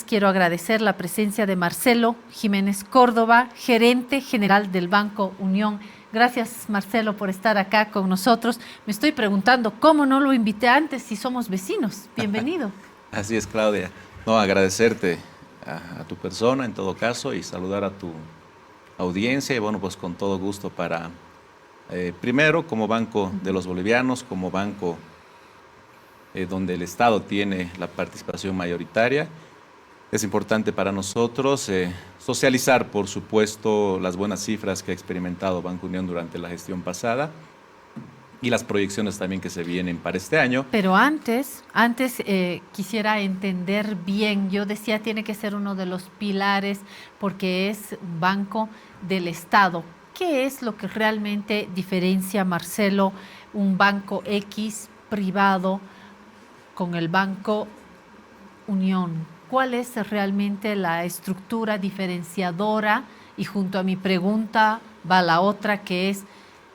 Quiero agradecer la presencia de Marcelo Jiménez Córdoba, gerente general del Banco Unión. Gracias, Marcelo, por estar acá con nosotros. Me estoy preguntando cómo no lo invité antes si somos vecinos. Bienvenido. Así es, Claudia. No, agradecerte a tu persona en todo caso y saludar a tu audiencia y bueno, pues con todo gusto para, primero como Banco de los Bolivianos, como banco donde el Estado tiene la participación mayoritaria. Es importante para nosotros socializar, por supuesto, las buenas cifras que ha experimentado Banco Unión durante la gestión pasada y las proyecciones también que se vienen para este año. Pero antes quisiera entender bien, yo decía tiene que ser uno de los pilares porque es un banco del Estado. ¿Qué es lo que realmente diferencia, Marcelo, un banco X privado con el Banco Unión? ¿Cuál es realmente la estructura diferenciadora? Y junto a mi pregunta va la otra, que es,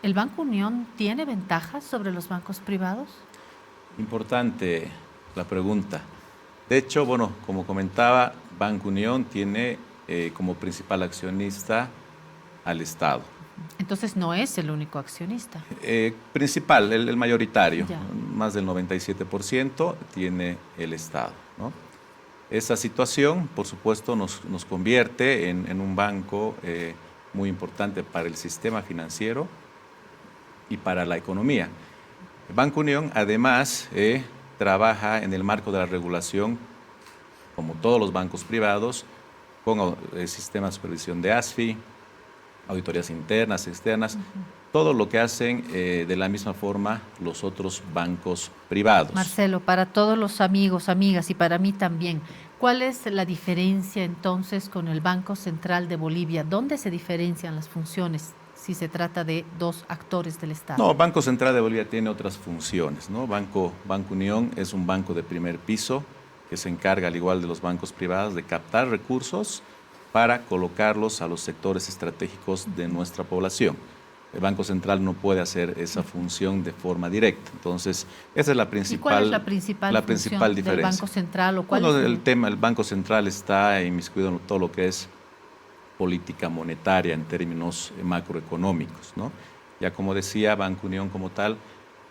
¿el Banco Unión tiene ventajas sobre los bancos privados? Importante la pregunta. De hecho, bueno, como comentaba, Banco Unión tiene como principal accionista al Estado. Entonces no es el único accionista. Principal, el mayoritario, Ya. más del 97% tiene el Estado, ¿no? Esa situación, por supuesto, nos convierte en un banco muy importante para el sistema financiero y para la economía. El Banco Unión, además, trabaja en el marco de la regulación, como todos los bancos privados, con el sistema de supervisión de ASFI, auditorías internas, externas, todo lo que hacen de la misma forma los otros bancos privados. Marcelo, para todos los amigos, amigas y para mí también, ¿cuál es la diferencia entonces con el Banco Central de Bolivia? ¿Dónde se diferencian las funciones si se trata de dos actores del Estado? No, Banco Central de Bolivia tiene otras funciones, ¿no? Banco Unión es un banco de primer piso que se encarga, al igual de los bancos privados, de captar recursos para colocarlos a los sectores estratégicos de nuestra población. El Banco Central no puede hacer esa función de forma directa. Entonces, esa es la principal, ¿Y cuál es la principal función diferencia del Banco Central? ¿O cuál bueno, es el Banco Central está inmiscuido en todo lo que es política monetaria en términos macroeconómicos, ¿no? Ya como decía, Banco Unión como tal,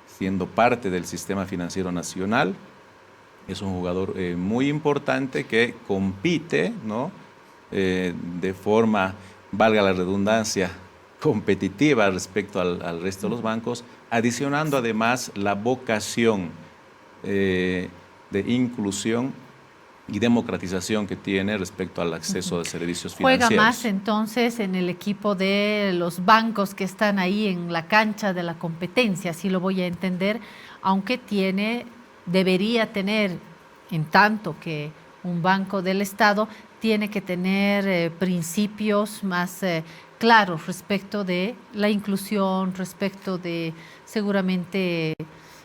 siendo parte del sistema financiero nacional, es un jugador muy importante que compite, ¿no? De forma, valga la redundancia, competitiva respecto al resto de los bancos, adicionando además la vocación de inclusión y democratización que tiene respecto al acceso a servicios financieros. ¿Juega más entonces en el equipo de los bancos que están ahí en la cancha de la competencia? Así lo voy a entender, aunque debería tener, en tanto que un banco del Estado, tiene que tener principios más claros respecto de la inclusión, respecto de seguramente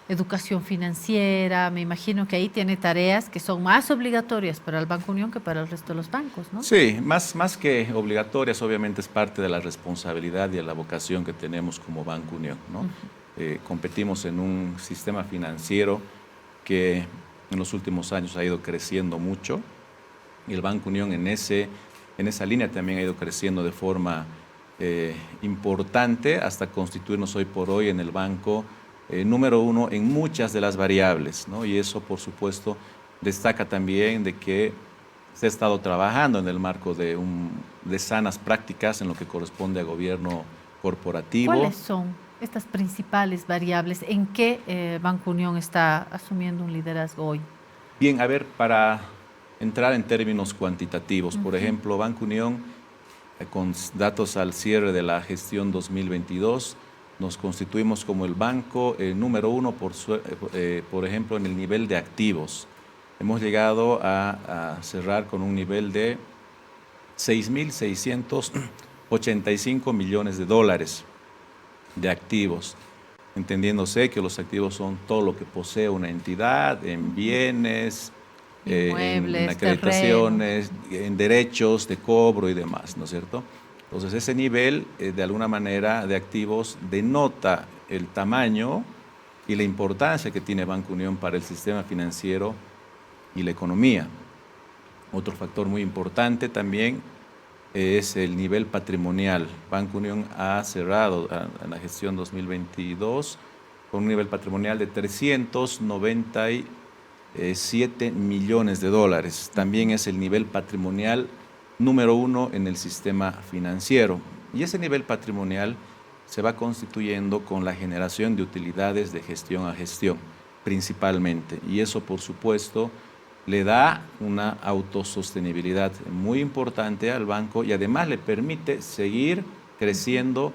educación financiera. Me imagino que ahí tiene tareas que son más obligatorias para el Banco Unión que para el resto de los bancos, ¿no? Sí, más que obligatorias, obviamente es parte de la responsabilidad y de la vocación que tenemos como Banco Unión, ¿no? Competimos en un sistema financiero que en los últimos años ha ido creciendo mucho y el Banco Unión en esa línea también ha ido creciendo de forma importante hasta constituirnos hoy por hoy en el banco número uno en muchas de las variables, ¿no? Y eso, por supuesto, destaca también de que se ha estado trabajando en el marco de sanas prácticas en lo que corresponde a gobierno corporativo. ¿Cuáles son estas principales variables? ¿En qué Banco Unión está asumiendo un liderazgo hoy? Bien, a ver, para entrar en términos cuantitativos, por ejemplo, Banco Unión, con datos al cierre de la gestión 2022, nos constituimos como el banco número uno, por ejemplo, en el nivel de activos. Hemos llegado a cerrar con un nivel de 6.685 millones de dólares de activos, entendiéndose que los activos son todo lo que posee una entidad en bienes, en acreditaciones, en derechos de cobro y demás, ¿no es cierto? Entonces, ese nivel, de alguna manera, de activos denota el tamaño y la importancia que tiene Banco Unión para el sistema financiero y la economía. Otro factor muy importante también es el nivel patrimonial. Banco Unión ha cerrado en la gestión 2022 con un nivel patrimonial de 397 millones de dólares. También es el nivel patrimonial número 1 en el sistema financiero. Y ese nivel patrimonial se va constituyendo con la generación de utilidades de gestión a gestión, principalmente. Y eso, por supuesto, le da una autosostenibilidad muy importante al banco y además le permite seguir creciendo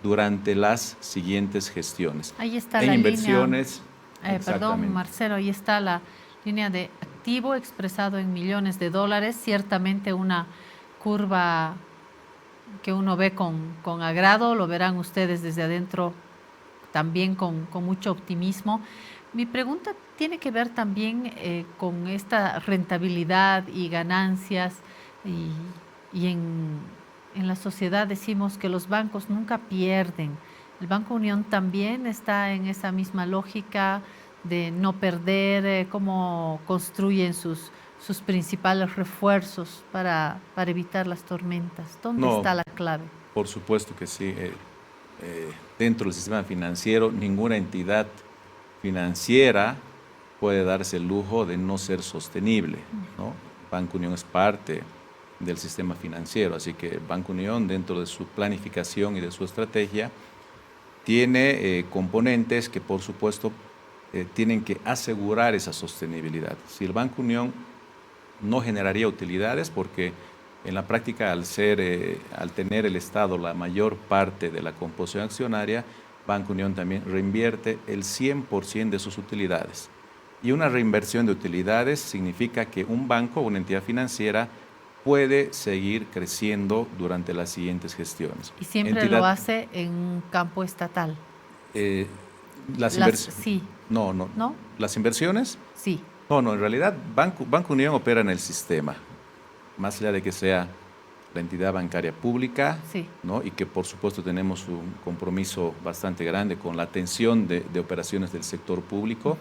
durante las siguientes gestiones. Ahí está en la inversiones, línea, perdón, Marcelo, ahí está la línea de activo expresado en millones de dólares, ciertamente una curva que uno ve con agrado, lo verán ustedes desde adentro también con mucho optimismo. Mi pregunta tiene que ver también con esta rentabilidad y ganancias y en la sociedad decimos que los bancos nunca pierden. El Banco Unión también está en esa misma lógica de no perder, cómo construyen sus principales refuerzos para evitar las tormentas. ¿Dónde no, está la clave? por supuesto que sí. Dentro del sistema financiero, ninguna entidad financiera puede darse el lujo de no ser sostenible, ¿no? Banco Unión es parte del sistema financiero, así que Banco Unión, dentro de su planificación y de su estrategia, tiene componentes que, por supuesto, tienen que asegurar esa sostenibilidad. Si el Banco Unión no generaría utilidades, porque en la práctica, al tener el Estado la mayor parte de la composición accionaria, Banco Unión también reinvierte el 100% de sus utilidades. Y una reinversión de utilidades significa que un banco o una entidad financiera puede seguir creciendo durante las siguientes gestiones. Y siempre lo hace en un campo estatal. Sí. No. ¿No? ¿Las inversiones? Sí. No, en realidad Banco Unión opera en el sistema, más allá de que sea la entidad bancaria pública, sí, ¿no? Y que por supuesto tenemos un compromiso bastante grande con la atención de operaciones del sector público,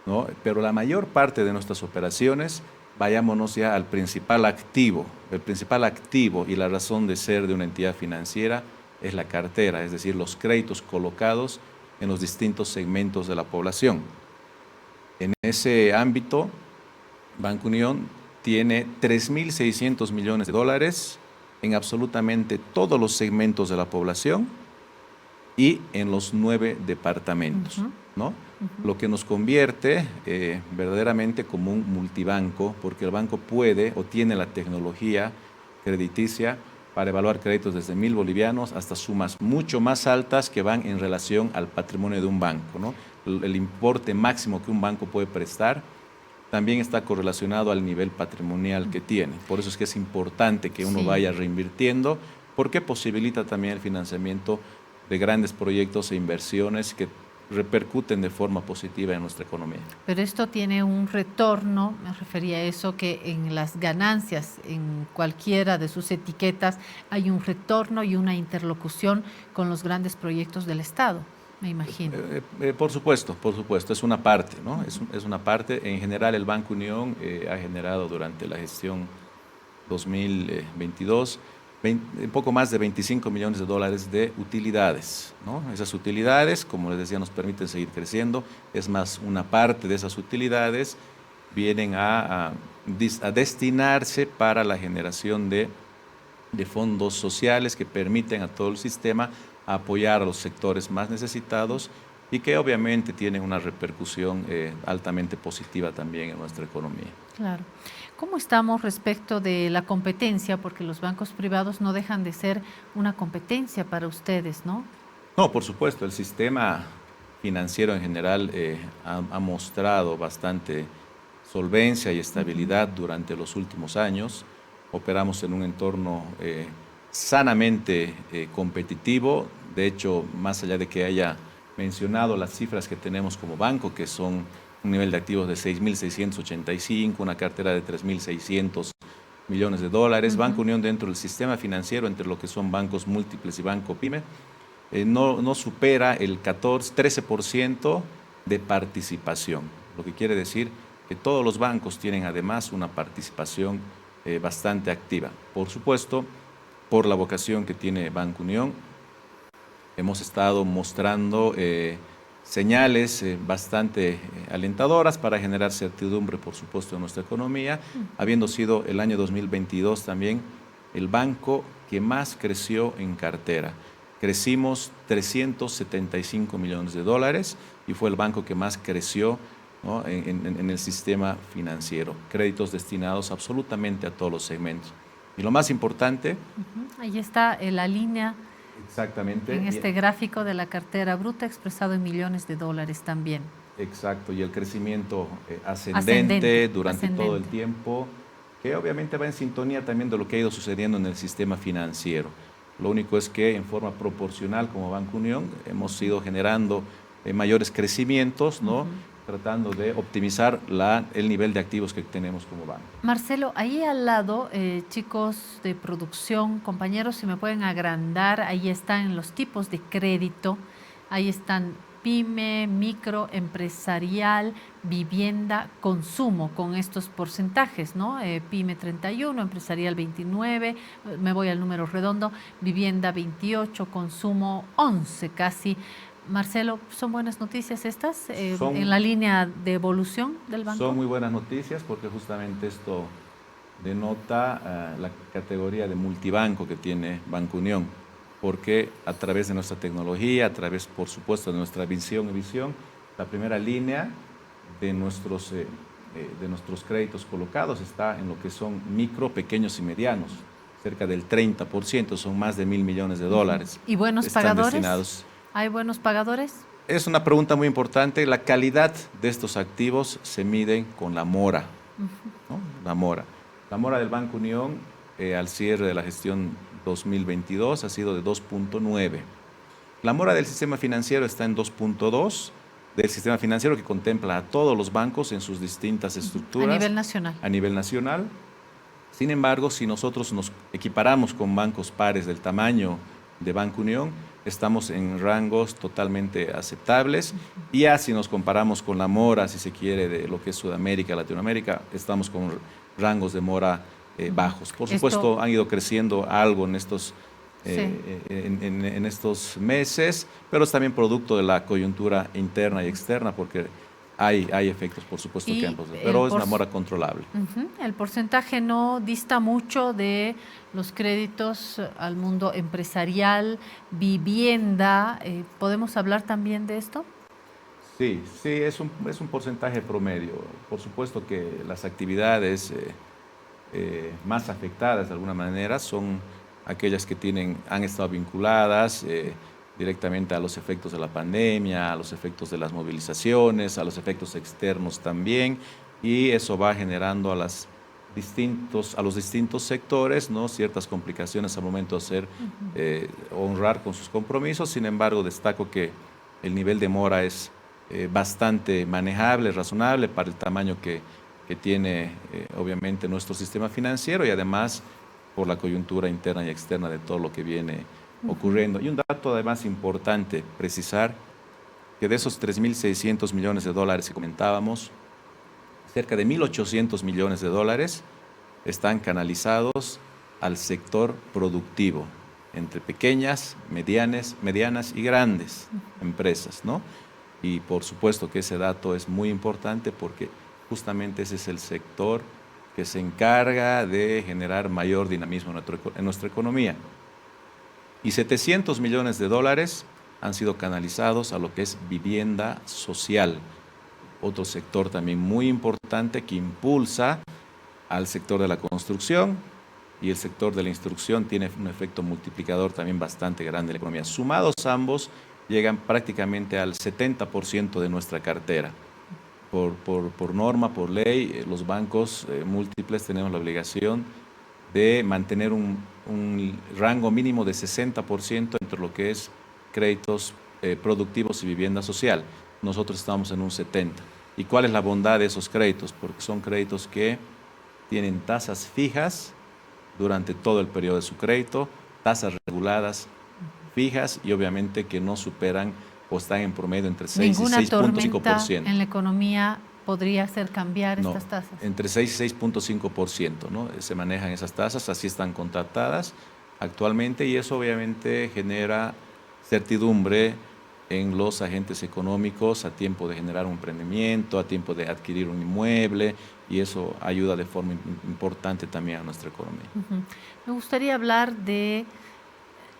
¿no? Pero la mayor parte de nuestras operaciones, vayámonos ya al principal activo. El principal activo y la razón de ser de una entidad financiera es la cartera, es decir, los créditos colocados en los distintos segmentos de la población. En ese ámbito, Banco Unión tiene 3.600 millones de dólares en absolutamente todos los segmentos de la población y en los 9 departamentos, ¿no? Lo que nos convierte verdaderamente como un multibanco, porque el banco puede o tiene la tecnología crediticia para evaluar créditos desde 1.000 bolivianos hasta sumas mucho más altas que van en relación al patrimonio de un banco, ¿no? El importe máximo que un banco puede prestar también está correlacionado al nivel patrimonial que tiene. Por eso es que es importante que uno vaya reinvirtiendo, porque posibilita también el financiamiento de grandes proyectos e inversiones que repercuten de forma positiva en nuestra economía. Pero esto tiene un retorno, me refería a eso, que en las ganancias, en cualquiera de sus etiquetas, hay un retorno y una interlocución con los grandes proyectos del Estado, me imagino. Por supuesto, es una parte, ¿no? Es una parte. En general, el Banco Unión ha generado durante la gestión 2022 un poco más de 25 millones de dólares de utilidades, ¿no? Esas utilidades, como les decía, nos permiten seguir creciendo. Es más, una parte de esas utilidades vienen a destinarse para la generación de fondos sociales que permiten a todo el sistema apoyar a los sectores más necesitados y que obviamente tienen una repercusión altamente positiva también en nuestra economía. Claro. ¿Cómo estamos respecto de la competencia? Porque los bancos privados no dejan de ser una competencia para ustedes, ¿no? No, por supuesto, el sistema financiero en general ha mostrado bastante solvencia y estabilidad durante los últimos años. Operamos en un entorno sanamente competitivo. De hecho, más allá de que haya mencionado las cifras que tenemos como banco, que son un nivel de activos de 6.685, una cartera de 3.600 millones de dólares. Banco Unión, dentro del sistema financiero, entre lo que son bancos múltiples y Banco Pyme, no supera el 13% de participación, lo que quiere decir que todos los bancos tienen además una participación bastante activa. Por supuesto, por la vocación que tiene Banco Unión, hemos estado mostrando señales bastante alentadoras para generar certidumbre, por supuesto, en nuestra economía, habiendo sido el año 2022 también el banco que más creció en cartera. Crecimos 375 millones de dólares y fue el banco que más creció, ¿no?, en el sistema financiero. Créditos destinados absolutamente a todos los segmentos. Y lo más importante... Ahí está la línea. Exactamente. En este gráfico de la cartera bruta expresado en millones de dólares también. Exacto, y el crecimiento ascendente durante todo el tiempo, que obviamente va en sintonía también de lo que ha ido sucediendo en el sistema financiero. Lo único es que en forma proporcional como Banco Unión hemos ido generando mayores crecimientos, ¿no?, tratando de optimizar el nivel de activos que tenemos como banco. Marcelo, ahí al lado, chicos de producción, compañeros, si me pueden agrandar, ahí están los tipos de crédito, ahí están pyme, micro, empresarial, vivienda, consumo, con estos porcentajes, ¿no? Pyme 31, empresarial 29, me voy al número redondo, vivienda 28, consumo 11 casi. Marcelo, ¿son buenas noticias estas en la línea de evolución del banco? Son muy buenas noticias porque justamente esto denota la categoría de multibanco que tiene Banco Unión, porque a través de nuestra tecnología, a través, por supuesto, de nuestra visión, la primera línea de nuestros créditos colocados está en lo que son micro, pequeños y medianos. Cerca del 30%, son más de 1.000 millones de dólares. ¿Y buenos están pagadores? Destinados. ¿Hay buenos pagadores? Es una pregunta muy importante. La calidad de estos activos se mide con la mora, ¿no? La mora del Banco Unión al cierre de la gestión 2022 ha sido de 2.9. La mora del sistema financiero está en 2.2, del sistema financiero que contempla a todos los bancos en sus distintas estructuras. A nivel nacional. A nivel nacional. Sin embargo, si nosotros nos equiparamos con bancos pares del tamaño de Banco Unión, estamos en rangos totalmente aceptables. Y ya si nos comparamos con la mora, si se quiere, de lo que es Sudamérica, Latinoamérica, estamos con rangos de mora bajos. Por supuesto, han ido creciendo algo en estos, en estos meses, pero es también producto de la coyuntura interna y externa, porque hay efectos, por supuesto, que ambos, pero es una mora controlable. El porcentaje no dista mucho de los créditos al mundo empresarial, vivienda. ¿Podemos hablar también de esto? Sí, es un porcentaje promedio. Por supuesto que las actividades más afectadas de alguna manera son aquellas que han estado vinculadas directamente a los efectos de la pandemia, a los efectos de las movilizaciones, a los efectos externos también, y eso va generando a los distintos sectores, ¿no?, ciertas complicaciones al momento de honrar con sus compromisos. Sin embargo, destaco que el nivel de mora es bastante manejable, razonable para el tamaño que tiene obviamente nuestro sistema financiero, y además por la coyuntura interna y externa de todo lo que viene ocurriendo. Y un dato además importante precisar, que de esos 3.600 millones de dólares que comentábamos, cerca de 1.800 millones de dólares están canalizados al sector productivo, entre pequeñas, medianas y grandes empresas, ¿no? Y por supuesto que ese dato es muy importante porque justamente ese es el sector que se encarga de generar mayor dinamismo en nuestra economía. Y 700 millones de dólares han sido canalizados a lo que es vivienda social, otro sector también muy importante que impulsa al sector de la construcción, y el sector de la instrucción tiene un efecto multiplicador también bastante grande en la economía. Sumados ambos, llegan prácticamente al 70% de nuestra cartera. Por norma, por ley, los bancos múltiples tenemos la obligación de mantener un rango mínimo de 60% entre lo que es créditos productivos y vivienda social. Nosotros estamos en un 70%. ¿Y cuál es la bondad de esos créditos? Porque son créditos que tienen tasas fijas durante todo el periodo de su crédito, tasas reguladas, fijas, y obviamente que no superan o están en promedio entre 6 y 6.5%. En la economía podría hacer cambiar No, estas tasas. entre 6 y 6,5%, ¿no? Se manejan esas tasas, así están contratadas actualmente y eso obviamente genera certidumbre en los agentes económicos a tiempo de generar un emprendimiento, a tiempo de adquirir un inmueble y eso ayuda de forma importante también a nuestra economía. Me gustaría hablar de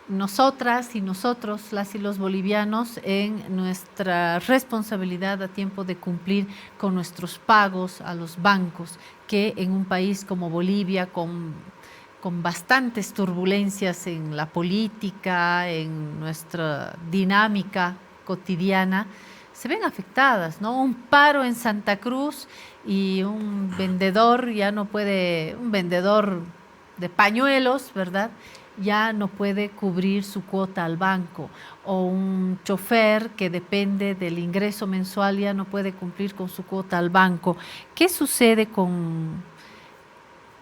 nosotras y nosotros, las y los bolivianos, en nuestra responsabilidad a tiempo de cumplir con nuestros pagos a los bancos, que en un país como Bolivia, con bastantes turbulencias en la política, en nuestra dinámica cotidiana, se ven afectadas, ¿no? Un paro en Santa Cruz y un vendedor ya no puede, un vendedor de pañuelos, ¿verdad? Ya no puede cubrir su cuota al banco, o un chofer que depende del ingreso mensual ya no puede cumplir con su cuota al banco. ¿Qué sucede con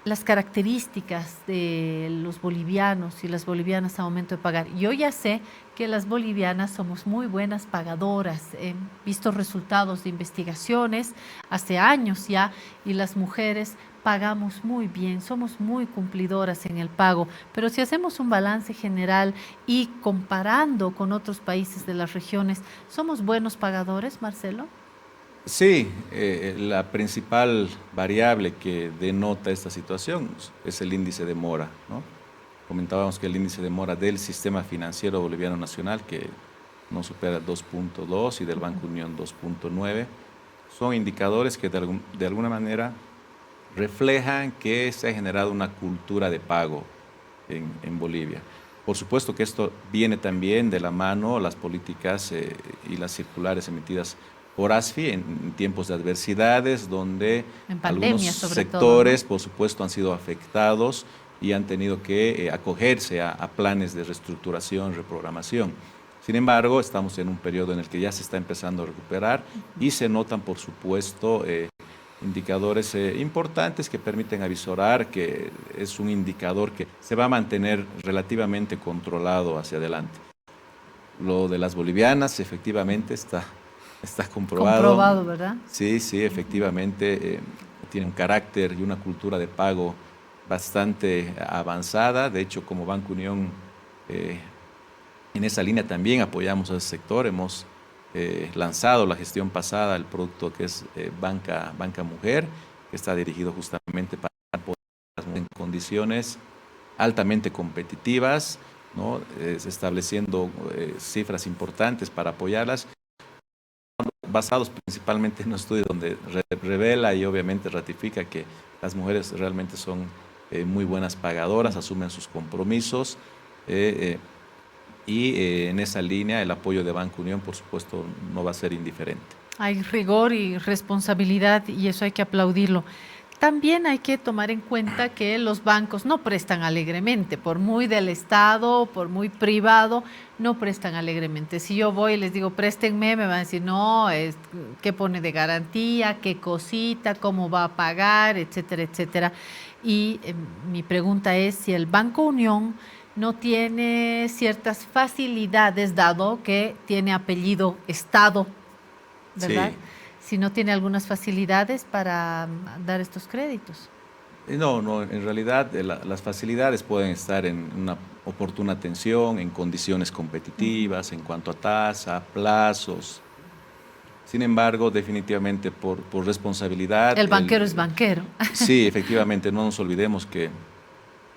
las características de los bolivianos y las bolivianas a momento de pagar? Yo ya sé que las bolivianas somos muy buenas pagadoras, he visto resultados de investigaciones hace años ya, y las mujeres pagamos muy bien, somos muy cumplidoras en el pago, pero si hacemos un balance general y comparando con otros países de las regiones, ¿somos buenos pagadores, Marcelo? Sí, la principal variable que denota esta situación es el índice de mora, ¿no? Comentábamos que el índice de mora del Sistema Financiero Boliviano Nacional, que no supera 2,2 y del Banco Unión 2,9, son indicadores que de alguna manera reflejan que se ha generado una cultura de pago en Bolivia. Por supuesto que esto viene también de la mano las políticas y las circulares emitidas por ASFI en tiempos de adversidades, donde En algunos pandemia sobre todo, ¿no? sectores, por supuesto, han sido afectados y han tenido que acogerse a planes de reestructuración, reprogramación. Sin embargo, estamos en un periodo en el que ya se está empezando a recuperar y se notan, por supuesto, indicadores importantes que permiten avisorar que es un indicador que se va a mantener relativamente controlado hacia adelante. Lo de las bolivianas efectivamente está comprobado. Comprobado, ¿verdad? Sí, sí, efectivamente tiene un carácter y una cultura de pago bastante avanzada. De hecho, como Banco Unión, eh, en esa línea también apoyamos a ese sector. Hemos lanzado la gestión pasada el producto que es Banca Mujer, que está dirigido justamente para poder en condiciones altamente competitivas, ¿no? Estableciendo cifras importantes para apoyarlas, basados principalmente en un estudio donde revela y obviamente ratifica que las mujeres realmente son muy buenas pagadoras, asumen sus compromisos y en esa línea el apoyo de Banco Unión, por supuesto, no va a ser indiferente. Hay rigor y responsabilidad y eso hay que aplaudirlo. También hay que tomar en cuenta que los bancos no prestan alegremente, por muy del Estado, por muy privado, no prestan alegremente. Si yo voy y les digo, préstenme, me van a decir, no, ¿qué pone de garantía? ¿Qué cosita? ¿Cómo va a pagar? Etcétera, etcétera. Y mi pregunta es si el Banco Unión no tiene ciertas facilidades, dado que tiene apellido Estado, ¿verdad? Sí. Si no tiene algunas facilidades para dar estos créditos. No, no, en realidad las facilidades pueden estar en una oportuna atención, en condiciones competitivas, en cuanto a tasa, plazos. Sin embargo, definitivamente por responsabilidad. El banquero es banquero. Sí, efectivamente, no nos olvidemos que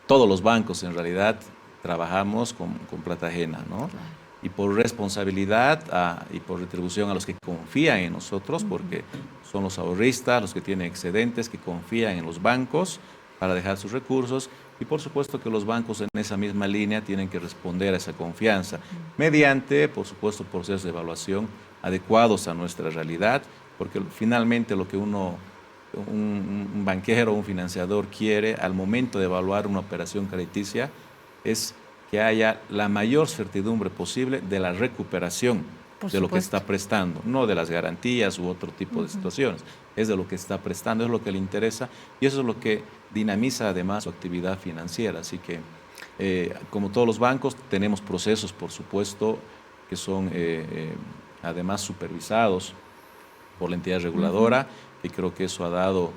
todos los bancos en realidad trabajamos con plata ajena, ¿no? Claro. Y por responsabilidad y por retribución a los que confían en nosotros, porque son los ahorristas, los que tienen excedentes, que confían en los bancos para dejar sus recursos, y por supuesto que los bancos en esa misma línea tienen que responder a esa confianza, mediante, por supuesto, procesos de evaluación adecuados a nuestra realidad, porque finalmente lo que un banquero o un financiador quiere al momento de evaluar una operación crediticia es que haya la mayor certidumbre posible de la recuperación Por de lo que supuesto. está prestando, no de las garantías u otro tipo de situaciones, es de lo que está prestando, es lo que le interesa y eso es lo que dinamiza además su actividad financiera. Así que, como todos los bancos, tenemos procesos, por supuesto, que son además supervisados por la entidad reguladora, y creo que eso ha dado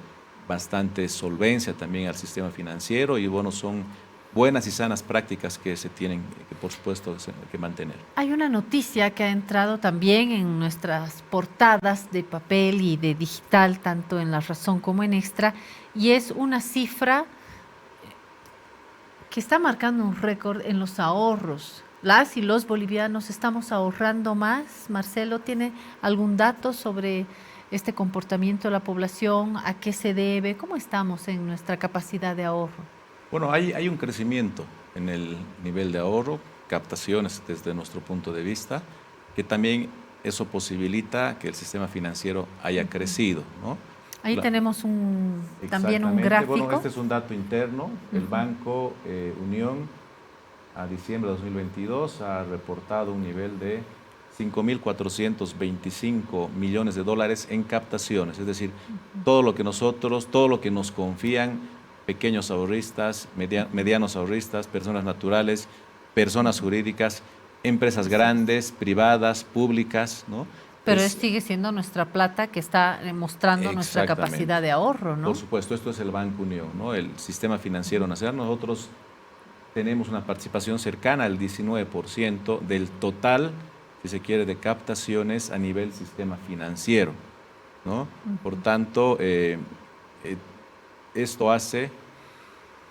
bastante solvencia también al sistema financiero y bueno, son buenas y sanas prácticas que se tienen que, por supuesto, que mantener. Hay una noticia que ha entrado también en nuestras portadas de papel y de digital, tanto en La Razón como en Extra, y es una cifra que está marcando un récord en los ahorros. Las y los bolivianos estamos ahorrando más. Marcelo, ¿tiene algún dato sobre este comportamiento de la población? ¿A qué se debe? ¿Cómo estamos en nuestra capacidad de ahorro? Bueno, hay un crecimiento en el nivel de ahorro, captaciones desde nuestro punto de vista, que también eso posibilita que el sistema financiero haya crecido, ¿no? Ahí tenemos también un gráfico. Bueno, este es un dato interno. El Banco Unión a diciembre de 2022 ha reportado un nivel de 5.425 millones de dólares en captaciones, es decir, todo lo que nos confían pequeños ahorristas, medianos ahorristas, personas naturales, personas jurídicas, empresas grandes, privadas, públicas, ¿no? Pero sigue siendo nuestra plata que está mostrando nuestra capacidad de ahorro, ¿no? Por supuesto, esto es el Banco Unión, ¿no? El Sistema Financiero Nacional. Nosotros tenemos una participación cercana al 19% del total, si se quiere, de captaciones a nivel sistema financiero, ¿no? Por tanto, esto hace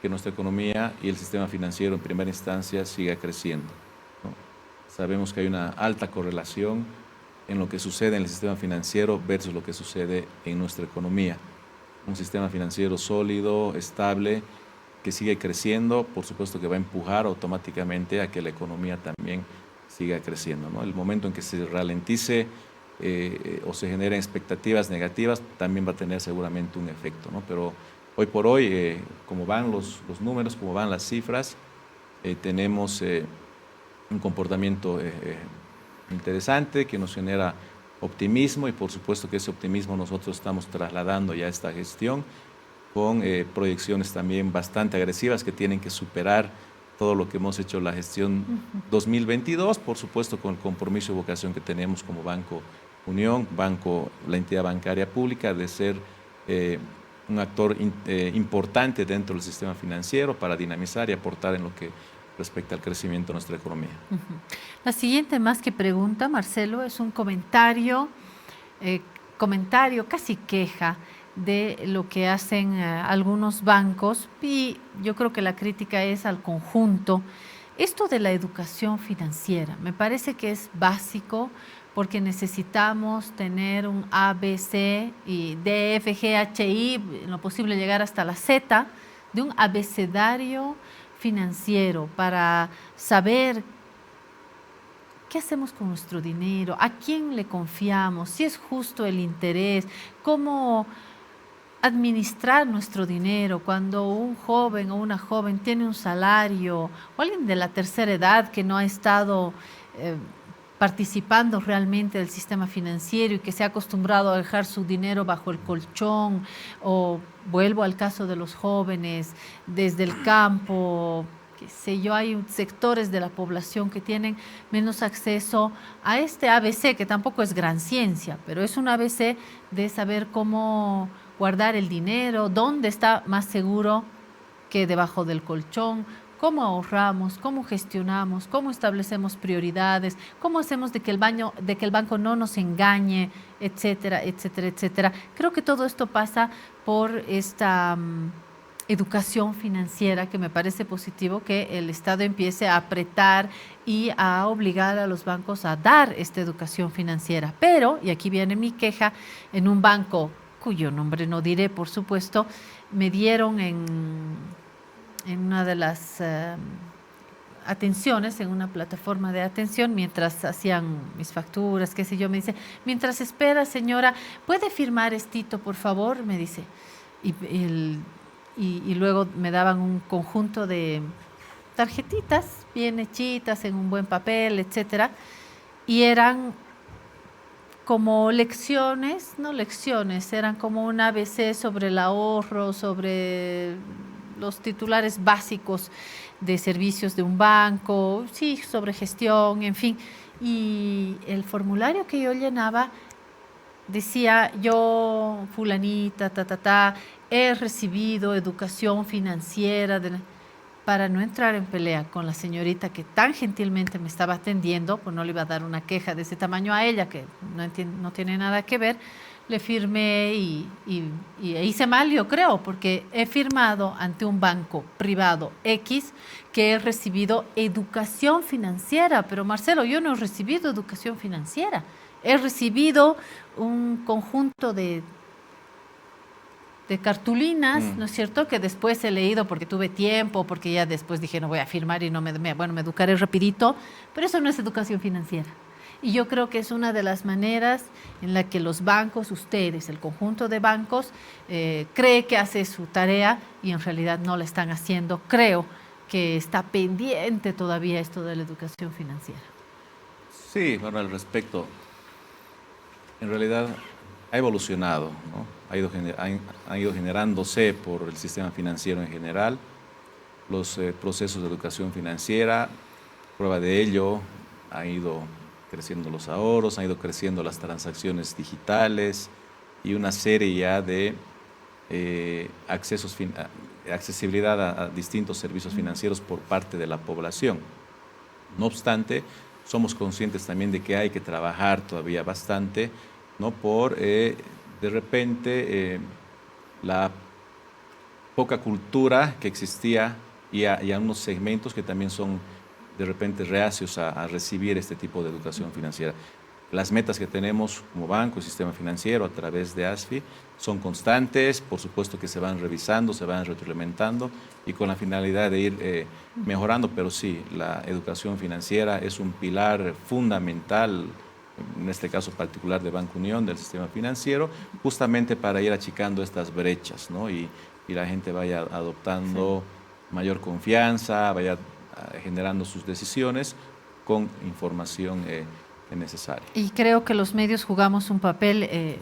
que nuestra economía y el sistema financiero en primera instancia siga creciendo, ¿no? Sabemos que hay una alta correlación en lo que sucede en el sistema financiero versus lo que sucede en nuestra economía. Un sistema financiero sólido, estable, que sigue creciendo, por supuesto que va a empujar automáticamente a que la economía también siga creciendo, ¿no? El momento en que se ralentice o se generen expectativas negativas, también va a tener seguramente un efecto, ¿no? Pero hoy por hoy, como van los números, como van las cifras, tenemos un comportamiento interesante que nos genera optimismo y por supuesto que ese optimismo nosotros estamos trasladando ya a esta gestión con proyecciones también bastante agresivas que tienen que superar todo lo que hemos hecho la gestión 2022, por supuesto con el compromiso y vocación que tenemos como Banco Unión, la entidad bancaria pública, de ser un actor importante dentro del sistema financiero para dinamizar y aportar en lo que respecta al crecimiento de nuestra economía. La siguiente, más que pregunta, Marcelo, es un comentario, casi queja de lo que hacen algunos bancos, y yo creo que la crítica es al conjunto. Esto de la educación financiera me parece que es básico, porque necesitamos tener un A, B, C y D, F, G, H, I, en lo posible llegar hasta la Z, de un abecedario financiero para saber qué hacemos con nuestro dinero, a quién le confiamos, si es justo el interés, cómo administrar nuestro dinero cuando un joven o una joven tiene un salario, o alguien de la tercera edad que no ha estado participando realmente del sistema financiero y que se ha acostumbrado a dejar su dinero bajo el colchón, o vuelvo al caso de los jóvenes desde el campo, qué sé yo, hay sectores de la población que tienen menos acceso a este ABC, que tampoco es gran ciencia, pero es un ABC de saber cómo guardar el dinero, dónde está más seguro que debajo del colchón, cómo ahorramos, cómo gestionamos, cómo establecemos prioridades, cómo hacemos de que el banco no nos engañe, etcétera, etcétera, etcétera. Creo que todo esto pasa por esta educación financiera, que me parece positivo que el Estado empiece a apretar y a obligar a los bancos a dar esta educación financiera. Pero, y aquí viene mi queja, en un banco cuyo nombre no diré, por supuesto, me dieron en una de las atenciones, en una plataforma de atención, mientras hacían mis facturas, qué sé yo, me dice, mientras espera, señora, ¿puede firmar estito, por favor? Me dice. Y luego me daban un conjunto de tarjetitas bien hechitas, en un buen papel, etcétera, y eran como lecciones, no lecciones, eran como un ABC sobre el ahorro, sobre los titulares básicos de servicios de un banco, sí, sobre gestión, en fin. Y el formulario que yo llenaba decía, yo, fulanita, he recibido educación financiera para no entrar en pelea con la señorita que tan gentilmente me estaba atendiendo, pues no le iba a dar una queja de ese tamaño a ella, que no tiene nada que ver. Le firmé y hice mal, yo creo, porque he firmado ante un banco privado X que he recibido educación financiera. Pero Marcelo, yo no he recibido educación financiera. He recibido un conjunto de cartulinas, ¿no es cierto?, que después he leído porque tuve tiempo, porque ya después dije no voy a firmar y no me educaré rapidito, pero eso no es educación financiera. Y yo creo que es una de las maneras en la que los bancos, ustedes, el conjunto de bancos, cree que hace su tarea y en realidad no la están haciendo. Creo que está pendiente todavía esto de la educación financiera. Sí, bueno, al respecto, en realidad ha evolucionado, ¿no? Ha ido generándose por el sistema financiero en general, los procesos de educación financiera, prueba de ello, han ido creciendo los ahorros, han ido creciendo las transacciones digitales y una serie ya de accesibilidad a distintos servicios financieros por parte de la población. No obstante, somos conscientes también de que hay que trabajar todavía bastante, ¿no? Por de repente la poca cultura que existía y a unos segmentos que también son de repente reacios a recibir este tipo de educación financiera. Las metas que tenemos como banco y sistema financiero a través de ASFI son constantes, por supuesto que se van revisando, se van retroalimentando y con la finalidad de ir mejorando, pero sí, la educación financiera es un pilar fundamental, en este caso particular de Banco Unión, del sistema financiero, justamente para ir achicando estas brechas, ¿no? Y la gente vaya adoptando mayor confianza, vaya generando sus decisiones con información necesaria. Y creo que los medios jugamos un papel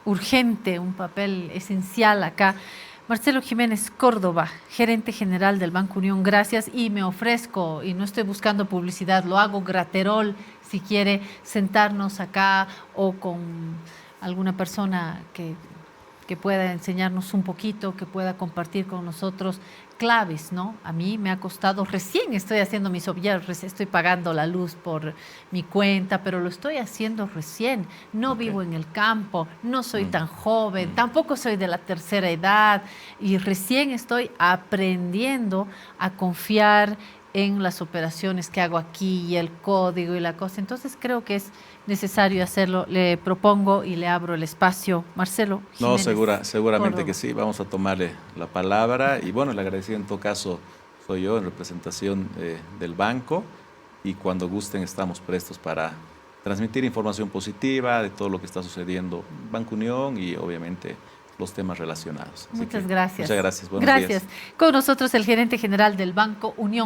urgente, un papel esencial acá. Marcelo Jiménez Córdoba, gerente general del Banco Unión, gracias, y me ofrezco, y no estoy buscando publicidad, lo hago graterol, si quiere sentarnos acá o con alguna persona que pueda enseñarnos un poquito, que pueda compartir con nosotros claves, ¿no? A mí me ha costado, recién estoy haciendo mis objetos, estoy pagando la luz por mi cuenta, pero lo estoy haciendo recién. No vivo en el campo, no soy tan joven, tampoco soy de la tercera edad y recién estoy aprendiendo a confiar en las operaciones que hago aquí y el código y la cosa. Entonces creo que es necesario hacerlo. Le propongo y le abro el espacio. Marcelo Jiménez. No, seguramente Córdoba. que sí. Vamos a tomarle la palabra. Y bueno, el agradecido en todo caso soy yo en representación del banco. Y cuando gusten estamos prestos para transmitir información positiva de todo lo que está sucediendo en Banco Unión y obviamente los temas relacionados. Muchas gracias. Muchas gracias. Buenos días. Con nosotros el gerente general del Banco Unión.